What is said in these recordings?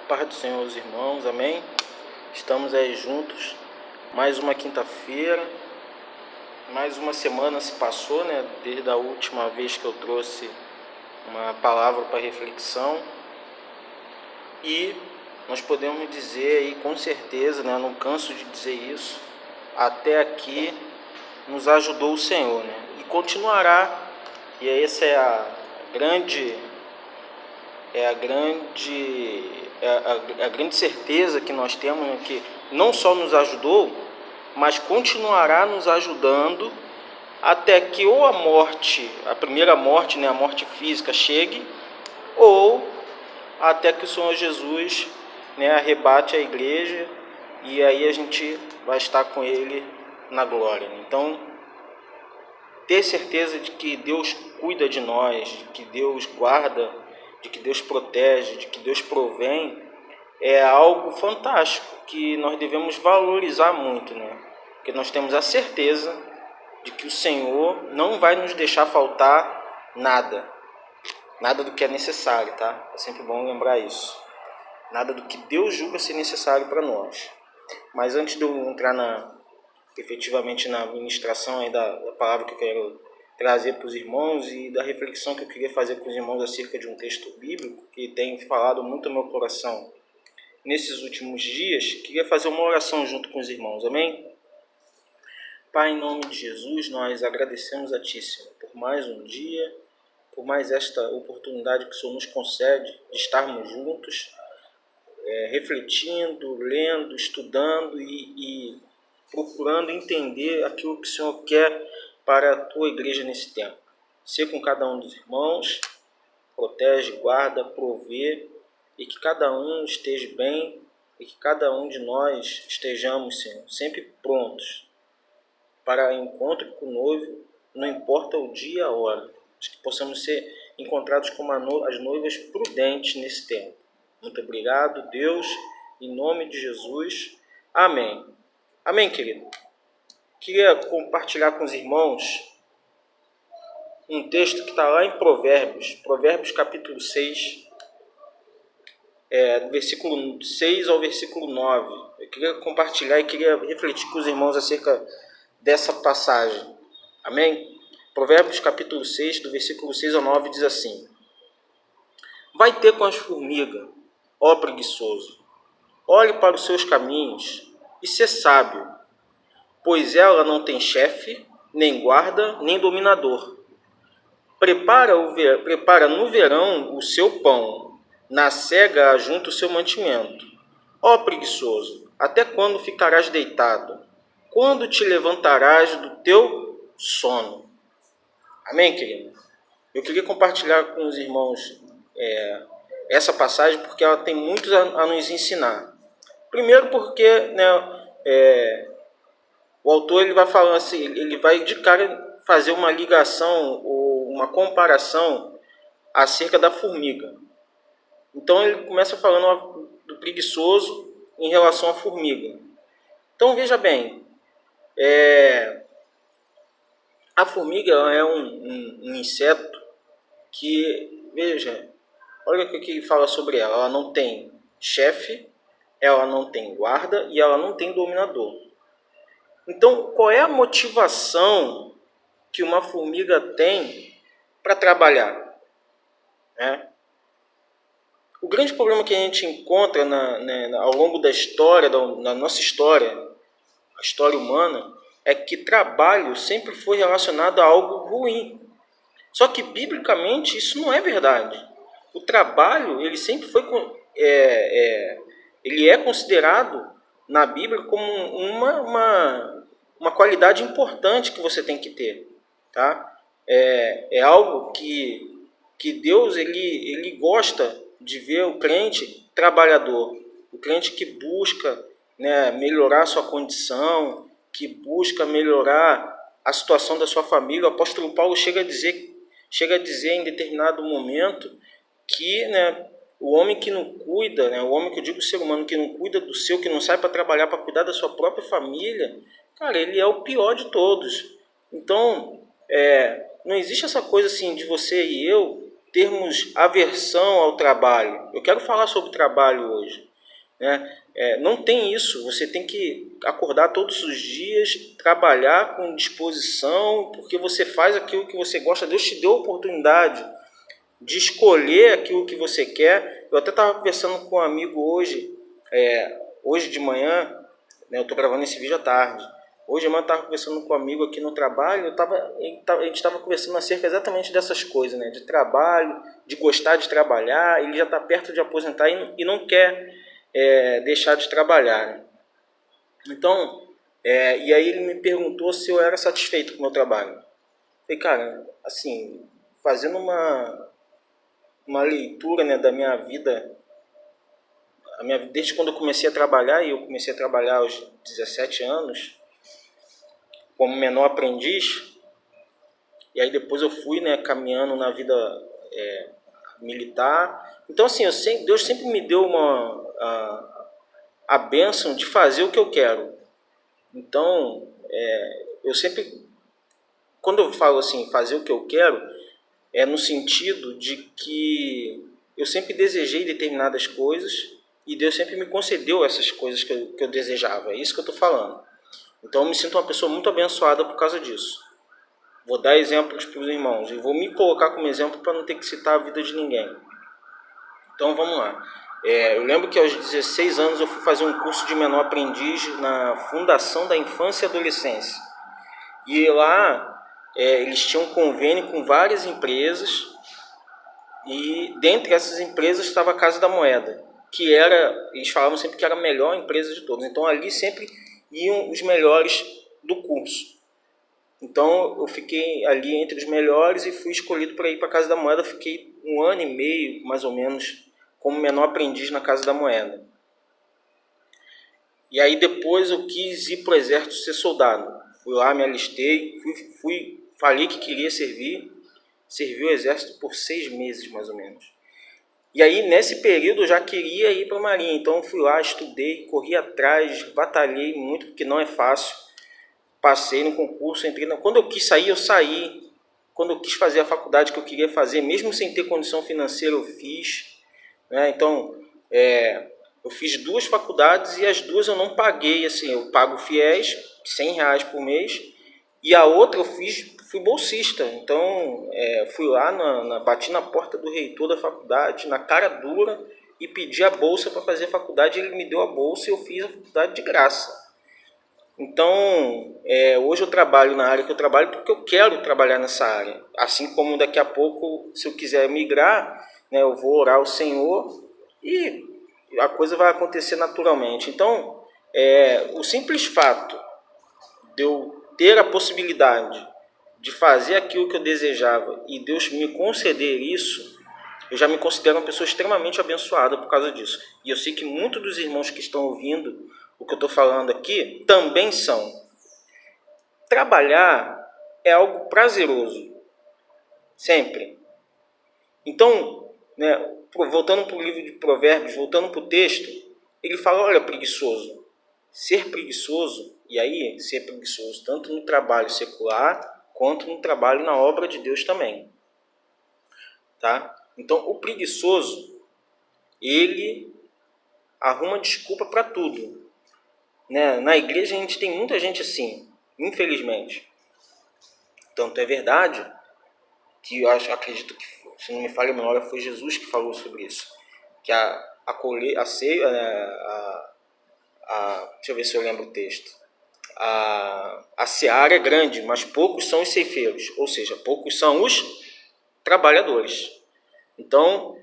paz do Senhor aos irmãos, amém? Estamos aí juntos, mais uma quinta-feira, mais uma semana se passou, né? Desde a última vez que eu trouxe uma palavra para reflexão. E nós podemos dizer aí com certeza, né? Não canso de dizer isso, até aqui nos ajudou o Senhor, né? E continuará, e essa é a grande certeza que nós temos, né, que não só nos ajudou, mas continuará nos ajudando até que ou a primeira morte, né, a morte física chegue, ou até que o Senhor Jesus, né, arrebate a igreja e aí a gente vai estar com Ele na glória. Então, ter certeza de que Deus cuida de nós, de que Deus guarda, de que Deus protege, de que Deus provém, é algo fantástico que nós devemos valorizar muito, né? Porque nós temos a certeza de que o Senhor não vai nos deixar faltar nada do que é necessário, tá? É sempre bom lembrar isso. Nada do que Deus julga ser necessário para nós. Mas antes de eu entrar efetivamente na ministração aí da palavra que eu quero trazer para os irmãos e da reflexão que eu queria fazer com os irmãos acerca de um texto bíblico que tem falado muito ao meu coração nesses últimos dias, queria fazer uma oração junto com os irmãos, amém? Pai, em nome de Jesus, nós agradecemos a Ti, Senhor, por mais um dia, por mais esta oportunidade que o Senhor nos concede de estarmos juntos, refletindo, lendo, estudando e procurando entender aquilo que o Senhor quer para a Tua igreja nesse tempo. Ser com cada um dos irmãos, protege, guarda, provê, e que cada um esteja bem, e que cada um de nós estejamos, Senhor, sempre prontos para encontro com o noivo, não importa o dia e a hora, mas que possamos ser encontrados como as noivas prudentes nesse tempo. Muito obrigado, Deus, em nome de Jesus. Amém. Amém, querido. Queria compartilhar com os irmãos um texto que está lá em Provérbios capítulo 6, do versículo 6 ao versículo 9. Eu queria compartilhar e queria refletir com os irmãos acerca dessa passagem. Amém? Provérbios capítulo 6, do versículo 6 ao 9, diz assim: Vai ter com as formigas, ó preguiçoso, olhe para os seus caminhos e sê sábio, pois ela não tem chefe, nem guarda, nem dominador. Prepara no verão o seu pão, na cega ajunta o seu mantimento. Ó preguiçoso, até quando ficarás deitado? Quando te levantarás do teu sono? Amém, querido? Eu queria compartilhar com os irmãos essa passagem porque ela tem muito a nos ensinar. Primeiro porque, né, o autor ele vai falando assim, ele vai de cara fazer uma ligação ou uma comparação acerca da formiga. Então ele começa falando do preguiçoso em relação à formiga. Então veja bem, a formiga é um inseto que, veja, olha o que ele fala sobre ela. Ela não tem chefe, ela não tem guarda e ela não tem dominador. Então, qual é a motivação que uma formiga tem para trabalhar? O grande problema que a gente encontra ao longo da história, da nossa história, a história humana, é que trabalho sempre foi relacionado a algo ruim. Só que, biblicamente, isso não é verdade. O trabalho, ele sempre foi... ele é considerado na Bíblia como uma qualidade importante que você tem que ter. Tá? É algo que Deus ele gosta de ver o crente trabalhador. O crente que busca, né, melhorar a sua condição, que busca melhorar a situação da sua família. O apóstolo Paulo chega a dizer em determinado momento que, né, o homem que não cuida, né, o homem que eu digo o ser humano que não cuida do seu, que não sai para trabalhar para cuidar da sua própria família, cara, ele é o pior de todos. Então, não existe essa coisa assim de você e eu termos aversão ao trabalho. Eu quero falar sobre trabalho hoje, né? Não tem isso, você tem que acordar todos os dias, trabalhar com disposição, porque você faz aquilo que você gosta. Deus te deu a oportunidade de escolher aquilo que você quer. Eu até estava conversando com um amigo hoje de manhã, né, eu estou gravando esse vídeo à tarde. Hoje de manhã eu estava conversando com um amigo aqui no trabalho, a gente estava conversando acerca exatamente dessas coisas, né, de trabalho, de gostar de trabalhar. Ele já está perto de aposentar e não quer deixar de trabalhar, né? Então, e aí ele me perguntou se eu era satisfeito com o meu trabalho. Eu falei, cara, assim, fazendo uma leitura, né, da minha vida, desde quando eu comecei a trabalhar, e eu comecei a trabalhar aos 17 anos, como menor aprendiz, e aí depois eu fui, né, caminhando na vida militar. Então, assim, Deus sempre me deu a bênção de fazer o que eu quero. Então, eu sempre, quando eu falo assim, fazer o que eu quero, é no sentido de que eu sempre desejei determinadas coisas e Deus sempre me concedeu essas coisas que eu desejava. É isso que eu estou falando. Então, eu me sinto uma pessoa muito abençoada por causa disso. Vou dar exemplos para os irmãos e vou me colocar como exemplo para não ter que citar a vida de ninguém. Então, vamos lá. Eu lembro que aos 16 anos eu fui fazer um curso de menor aprendiz na Fundação da Infância e Adolescência. E lá eles tinham um convênio com várias empresas, e dentre essas empresas estava a Casa da Moeda, que eles falavam sempre que era a melhor empresa de todas. Então ali sempre iam os melhores do curso. Então eu fiquei ali entre os melhores e fui escolhido para ir para a Casa da Moeda. Fiquei 1 ano e meio, mais ou menos, como menor aprendiz na Casa da Moeda. E aí depois eu quis ir para o exército ser soldado. Fui lá, me alistei, falei que queria servi o exército por 6 meses mais ou menos. E aí nesse período eu já queria ir para a Marinha, então eu fui lá, estudei, corri atrás, batalhei muito, porque não é fácil. Passei no concurso, quando eu quis sair, eu saí. Quando eu quis fazer a faculdade que eu queria fazer, mesmo sem ter condição financeira, eu fiz, né? Então, eu fiz 2 faculdades e as 2 eu não paguei, assim, eu pago fiéis, R$100 por mês, e a outra eu fui bolsista. Então, fui lá, bati na porta do reitor da faculdade, na cara dura, e pedi a bolsa para fazer a faculdade. Ele me deu a bolsa e eu fiz a faculdade de graça. Então, hoje eu trabalho na área que eu trabalho porque eu quero trabalhar nessa área. Assim como daqui a pouco, se eu quiser migrar, né, eu vou orar ao Senhor e a coisa vai acontecer naturalmente. Então, o simples fato de eu ter a possibilidade de fazer aquilo que eu desejava e Deus me conceder isso, eu já me considero uma pessoa extremamente abençoada por causa disso. E eu sei que muitos dos irmãos que estão ouvindo o que eu estou falando aqui também são. Trabalhar é algo prazeroso, sempre. Então, né, voltando para o livro de Provérbios, voltando para o texto, ele fala, olha, preguiçoso, ser preguiçoso, e aí ser preguiçoso tanto no trabalho secular quanto no trabalho na obra de Deus também. Tá? Então, o preguiçoso, ele arruma desculpa para tudo. Né? Na igreja a gente tem muita gente assim, infelizmente. Tanto é verdade que eu acredito que, se não me falha a memória, foi Jesus que falou sobre isso. Que a ceia, deixa eu ver se eu lembro o texto. A seara é grande, mas poucos são os ceifeiros, ou seja, poucos são os trabalhadores. Então,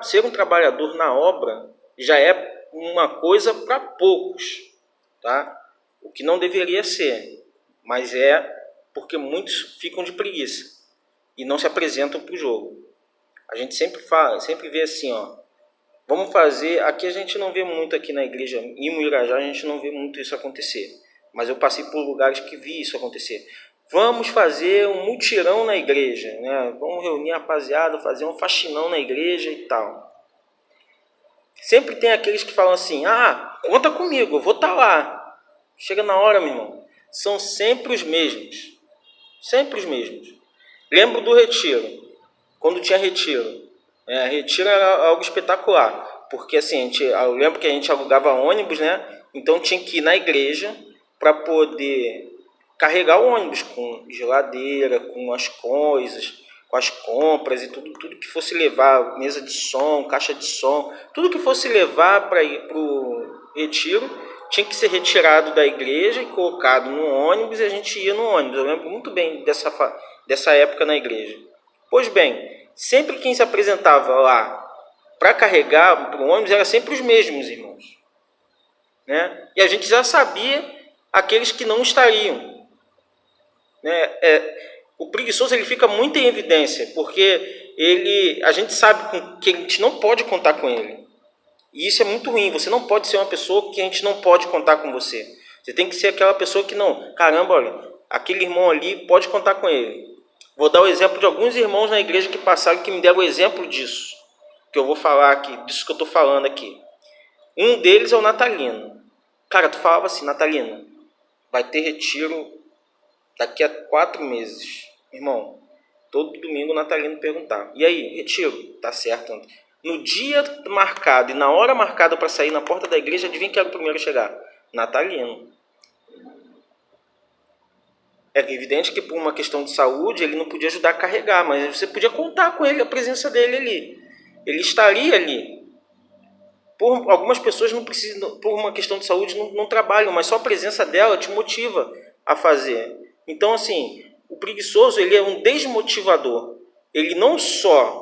ser um trabalhador na obra já é uma coisa para poucos, tá? O que não deveria ser, mas porque muitos ficam de preguiça e não se apresentam para o jogo. A gente sempre vê assim, ó, vamos fazer, aqui a gente não vê muito aqui na igreja, em Irajá a gente não vê muito isso acontecer, mas eu passei por lugares que vi isso acontecer. Vamos fazer um mutirão na igreja, né? Vamos reunir a rapaziada, fazer um faxinão na igreja e tal. Sempre tem aqueles que falam assim, conta comigo, eu vou estar lá. Chega na hora, meu irmão, são sempre os mesmos. Sempre os mesmos. Lembro do retiro. quando tinha retiro. Retiro era algo espetacular, porque assim, eu lembro que a gente alugava ônibus, né? Então tinha que ir na igreja para poder carregar o ônibus com geladeira, com as coisas, com as compras e tudo que fosse levar, mesa de som, caixa de som, tudo que fosse levar para ir para o retiro, tinha que ser retirado da igreja e colocado no ônibus, e a gente ia no ônibus. Eu lembro muito bem dessa época na igreja. Pois bem, sempre quem se apresentava lá para carregar para o ônibus era sempre os mesmos irmãos, né? E a gente já sabia aqueles que não estariam, né? O preguiçoso ele fica muito em evidência, porque a gente sabe que a gente não pode contar com ele. E isso é muito ruim. Você não pode ser uma pessoa que a gente não pode contar com você. Você tem que ser aquela pessoa que não, caramba, olha, aquele irmão ali pode contar com ele. Vou dar o exemplo de alguns irmãos na igreja que passaram, que me deram o exemplo disso, que eu vou falar aqui, disso que eu estou falando aqui. Um deles é o Natalino. Cara, tu falava assim, Natalino, vai ter retiro daqui a 4 meses. Irmão, todo domingo o Natalino perguntava, e aí, retiro? Tá certo. No dia marcado e na hora marcada para sair na porta da igreja, adivinha quem era o primeiro a chegar? Natalino. É evidente que por uma questão de saúde ele não podia ajudar a carregar, mas você podia contar com ele, a presença dele ali. Ele estaria ali. Algumas pessoas não precisam, por uma questão de saúde, não trabalham, mas só a presença dela te motiva a fazer. Então, assim, o preguiçoso ele é um desmotivador. Ele não só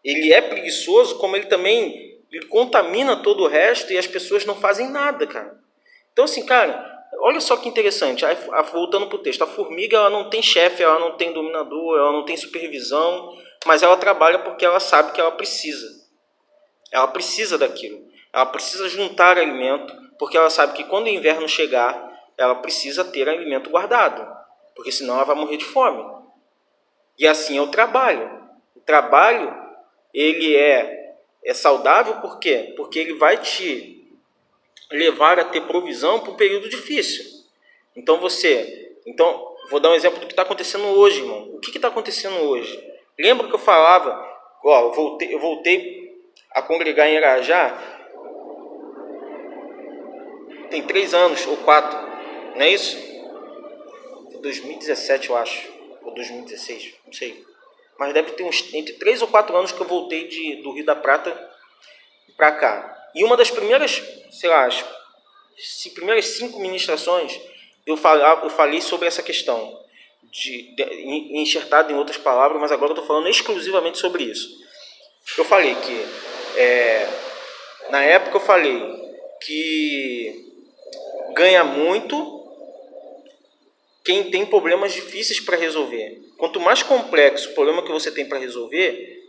ele é preguiçoso, como ele também contamina todo o resto e as pessoas não fazem nada, cara. Então, assim, cara, olha só que interessante, voltando para o texto, a formiga ela não tem chefe, ela não tem dominador, ela não tem supervisão, mas ela trabalha porque ela sabe que ela precisa. Ela precisa daquilo. Ela precisa juntar alimento, porque ela sabe que quando o inverno chegar, ela precisa ter alimento guardado, porque senão ela vai morrer de fome. E assim é o trabalho. O trabalho, ele é saudável por quê? Porque ele vai te levar a ter provisão para um período difícil. Então, vou dar um exemplo do que está acontecendo hoje, irmão. O que está acontecendo hoje? Lembra que eu falava, eu voltei a congregar em Irajá, tem 3 anos ou 4, não é isso? 2017, eu acho, ou 2016, não sei. Mas deve ter entre 3 ou 4 anos que eu voltei do Rio da Prata para cá. E uma das primeiras, sei lá, as primeiras 5 ministrações, eu falei sobre essa questão, enxertado em outras palavras, mas agora eu estou falando exclusivamente sobre isso. Eu falei que, na época eu falei que ganha muito quem tem problemas difíceis para resolver. Quanto mais complexo o problema que você tem para resolver,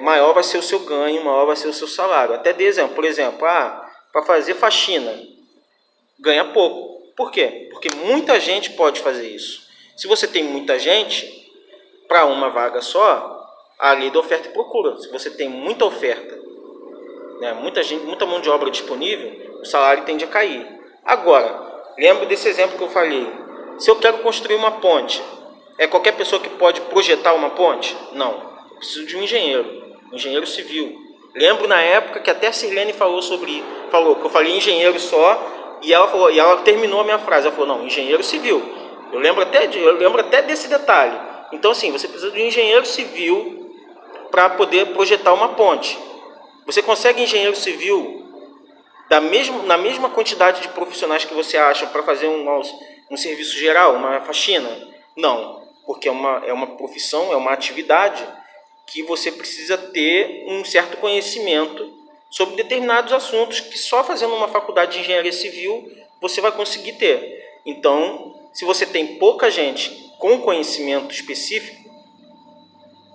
maior vai ser o seu ganho, maior vai ser o seu salário. Até dei exemplo, por exemplo, para fazer faxina, ganha pouco. Por quê? Porque muita gente pode fazer isso. Se você tem muita gente, para uma vaga só, a lei da oferta e procura. Se você tem muita oferta, né, muita mão de obra disponível, o salário tende a cair. Agora, lembra desse exemplo que eu falei. Se eu quero construir uma ponte, é qualquer pessoa que pode projetar uma ponte? Não. Eu preciso de um engenheiro civil. Lembro na época que até a Sirlene falou que eu falei engenheiro só, e ela terminou a minha frase. Ela falou, não, engenheiro civil. Eu lembro até desse detalhe. Então, assim, você precisa de um engenheiro civil para poder projetar uma ponte. Você consegue engenheiro civil na mesma quantidade de profissionais que você acha para fazer um serviço geral, uma faxina? Não, porque é uma profissão, é uma atividade que você precisa ter um certo conhecimento sobre determinados assuntos que só fazendo uma faculdade de engenharia civil você vai conseguir ter. Então, se você tem pouca gente com conhecimento específico,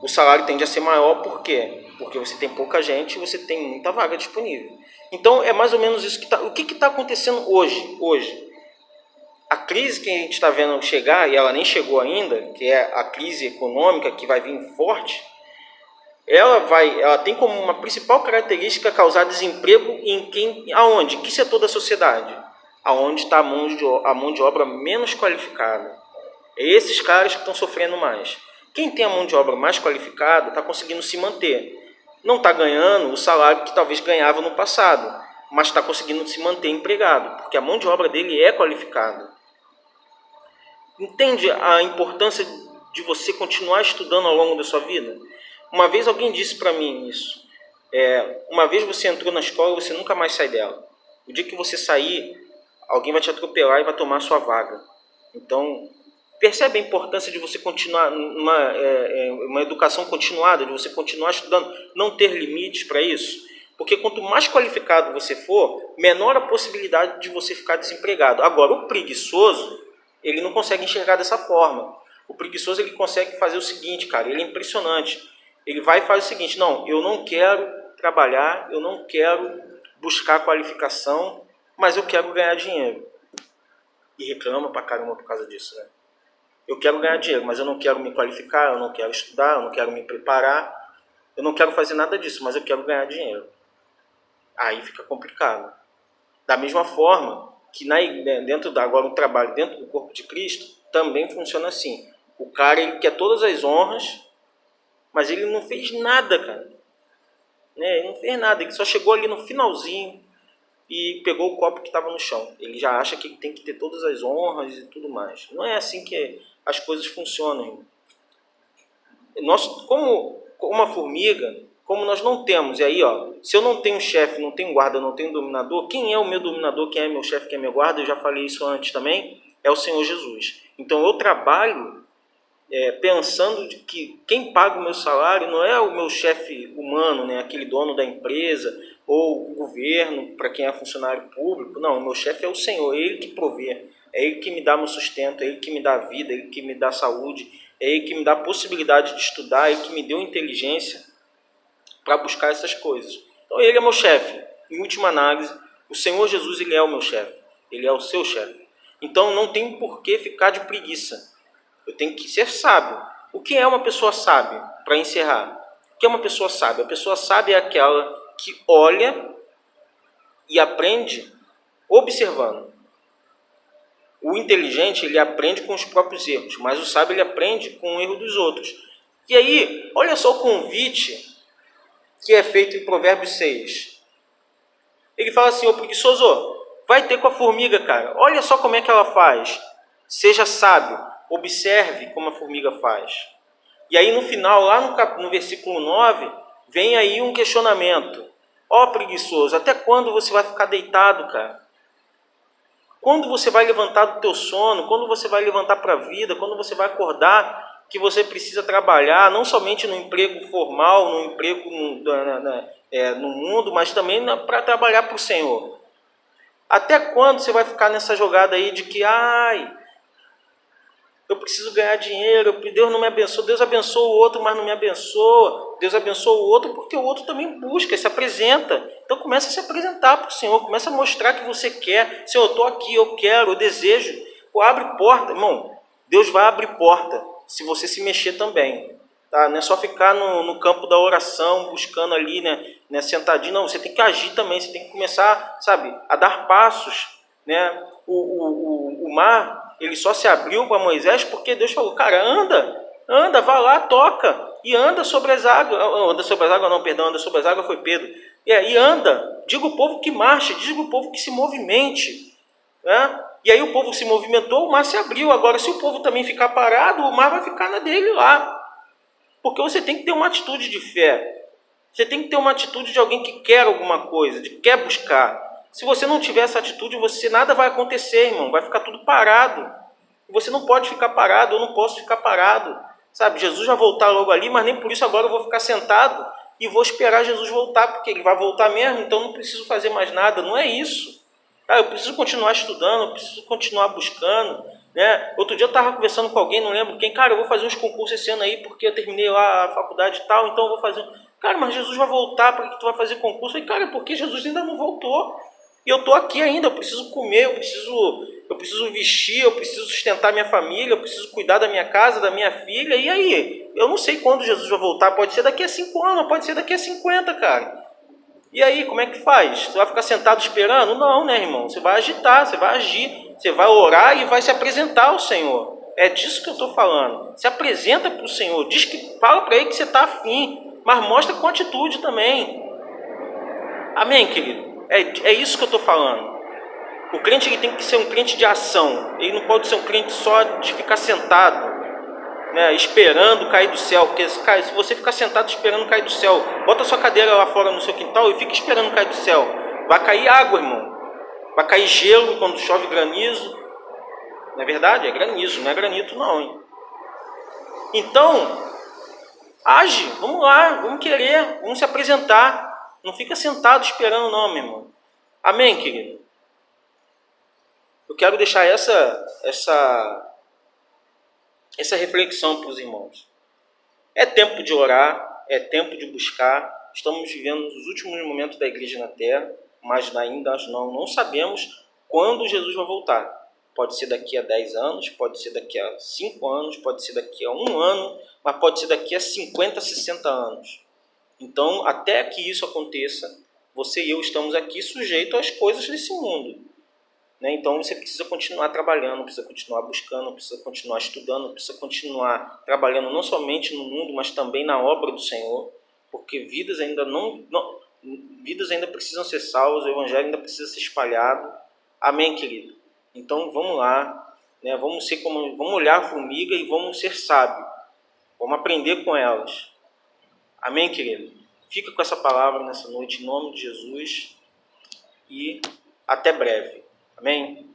o salário tende a ser maior. Por quê? Porque você tem pouca gente e você tem muita vaga disponível. Então, é mais ou menos isso que está... O que está acontecendo hoje? A crise que a gente está vendo chegar, e ela nem chegou ainda, que é a crise econômica que vai vir forte, ela tem como uma principal característica causar desemprego aonde? Que setor da sociedade? Aonde está a mão de obra menos qualificada. É esses caras que estão sofrendo mais. Quem tem a mão de obra mais qualificada está conseguindo se manter. Não está ganhando o salário que talvez ganhava no passado, mas está conseguindo se manter empregado, porque a mão de obra dele é qualificada. Entende a importância de você continuar estudando ao longo da sua vida? Uma vez alguém disse para mim isso. Uma vez você entrou na escola, você nunca mais sai dela. O dia que você sair, alguém vai te atropelar e vai tomar a sua vaga. Então, percebe a importância de você continuar uma educação continuada, de você continuar estudando, não ter limites para isso? Porque quanto mais qualificado você for, menor a possibilidade de você ficar desempregado. Agora, o preguiçoso, ele não consegue enxergar dessa forma. O preguiçoso, ele consegue fazer o seguinte, cara, ele é impressionante. Ele vai e faz o seguinte: não, eu não quero trabalhar, eu não quero buscar qualificação, mas eu quero ganhar dinheiro. E reclama pra caramba por causa disso, né? Eu quero ganhar dinheiro, mas eu não quero me qualificar, eu não quero estudar, eu não quero me preparar, eu não quero fazer nada disso, mas eu quero ganhar dinheiro. Aí fica complicado. Da mesma forma que agora o trabalho dentro do corpo de Cristo também funciona assim. O cara, ele quer todas as honras, mas ele não fez nada, cara. Ele não fez nada, ele só chegou ali no finalzinho e pegou o copo que estava no chão. Ele já acha que ele tem que ter todas as honras e tudo mais. Não é assim que as coisas funcionam. Nós, como uma formiga, como nós não temos, e aí, se eu não tenho chefe, não tenho guarda, não tenho dominador, quem é o meu dominador, quem é meu chefe, quem é meu guarda? Eu já falei isso antes também, é o Senhor Jesus. Então eu trabalho pensando de que quem paga o meu salário não é o meu chefe humano, né, aquele dono da empresa, ou o governo, para quem é funcionário público. Não, o meu chefe é o Senhor, é Ele que provê, é Ele que me dá meu sustento, é Ele que me dá vida, é Ele que me dá saúde, é Ele que me dá a possibilidade de estudar, é Ele que me deu inteligência para buscar essas coisas. Então Ele é meu chefe. Em última análise, o Senhor Jesus, Ele é o meu chefe, Ele é o seu chefe. Então não tem por que ficar de preguiça. Eu tenho que ser sábio. O que é uma pessoa sábia? Para encerrar, o que é uma pessoa sábia? A pessoa sábia é aquela que olha e aprende observando. O inteligente, ele aprende com os próprios erros, mas o sábio, ele aprende com o erro dos outros. E aí, olha só o convite que é feito em Provérbios 6. Ele fala assim: ô preguiçoso, vai ter com a formiga, cara. Olha só como é que ela faz. Seja sábio, observe como a formiga faz. E aí no final, lá no versículo 9, vem aí um questionamento. Preguiçoso, até quando você vai ficar deitado, cara? Quando você vai levantar do teu sono? Quando você vai levantar para a vida? Quando você vai acordar que você precisa trabalhar, não somente no emprego formal, no emprego no mundo, mas também para trabalhar para o Senhor? Até quando você vai ficar nessa jogada aí de que, eu preciso ganhar dinheiro, Deus não me abençoa, Deus abençoa o outro, mas não me abençoa, Deus abençoa o outro porque o outro também busca, se apresenta. Então começa a se apresentar para o Senhor, começa a mostrar que você quer. Senhor, eu estou aqui, eu quero, eu desejo. Abre porta, irmão, Deus vai abrir porta se você se mexer também. Tá? Não é só ficar no campo da oração, buscando ali, né, sentadinho. Não, você tem que agir também, você tem que começar, a dar passos. Né? O mar, ele só se abriu para Moisés porque Deus falou: cara, anda, vai lá, toca, e anda sobre as águas. Anda sobre as águas não, perdão, anda sobre as águas foi Pedro. E anda, diga o povo que marche, diga o povo que se movimente. Né? E aí o povo se movimentou, o mar se abriu. Agora, se o povo também ficar parado, o mar vai ficar na dele lá. Porque você tem que ter uma atitude de fé. Você tem que ter uma atitude de alguém que quer alguma coisa, de quer buscar. Se você não tiver essa atitude, nada vai acontecer, irmão. Vai ficar tudo parado. Você não pode ficar parado, eu não posso ficar parado. Jesus vai voltar logo ali, mas nem por isso agora eu vou ficar sentado e vou esperar Jesus voltar, porque Ele vai voltar mesmo, então não preciso fazer mais nada. Não é isso. Eu preciso continuar estudando, eu preciso continuar buscando. Né? Outro dia eu estava conversando com alguém, não lembro quem. Cara, eu vou fazer uns concursos esse ano aí, porque eu terminei lá a faculdade e tal, então eu vou fazer... Cara, mas Jesus vai voltar, para que tu vai fazer concurso? E cara, porque Jesus ainda não voltou. E eu estou aqui ainda, eu preciso comer, eu preciso vestir, eu preciso sustentar minha família, eu preciso cuidar da minha casa, da minha filha. E aí? Eu não sei quando Jesus vai voltar, pode ser daqui a 5 anos, pode ser daqui a 50, cara. E aí, como é que faz? Você vai ficar sentado esperando? Não, né, irmão? Você vai agitar, você vai agir, você vai orar e vai se apresentar ao Senhor. É disso que eu estou falando. Se apresenta para o Senhor, diz que fala para Ele que você está afim, mas mostra com atitude também. Amém, querido? É isso que eu estou falando. O crente ele tem que ser um crente de ação. Ele não pode ser um crente só de ficar sentado, né, esperando cair do céu. Porque, cara, se você ficar sentado esperando cair do céu, bota sua cadeira lá fora no seu quintal e fica esperando cair do céu. Vai cair água, irmão. Vai cair gelo quando chove granizo. Não é verdade? É granizo, não é granito não, hein? Então, age, vamos lá, vamos querer, vamos se apresentar. Não fica sentado esperando não, meu irmão. Amém, querido? Eu quero deixar essa reflexão para os irmãos. É tempo de orar, é tempo de buscar. Estamos vivendo os últimos momentos da igreja na terra, mas ainda não sabemos quando Jesus vai voltar. Pode ser daqui a 10 anos, pode ser daqui a 5 anos, pode ser daqui a 1 ano, mas pode ser daqui a 50, 60 anos. Então, até que isso aconteça, você e eu estamos aqui sujeitos às coisas desse mundo. Então você precisa continuar trabalhando, precisa continuar buscando, precisa continuar estudando, precisa continuar trabalhando não somente no mundo, mas também na obra do Senhor, porque vidas ainda vidas ainda precisam ser salvas, o evangelho ainda precisa ser espalhado. Amém, querido? Então vamos lá, vamos olhar a formiga e vamos ser sábios, vamos aprender com elas. Amém, querido? Fica com essa palavra nessa noite em nome de Jesus e até breve. Amém?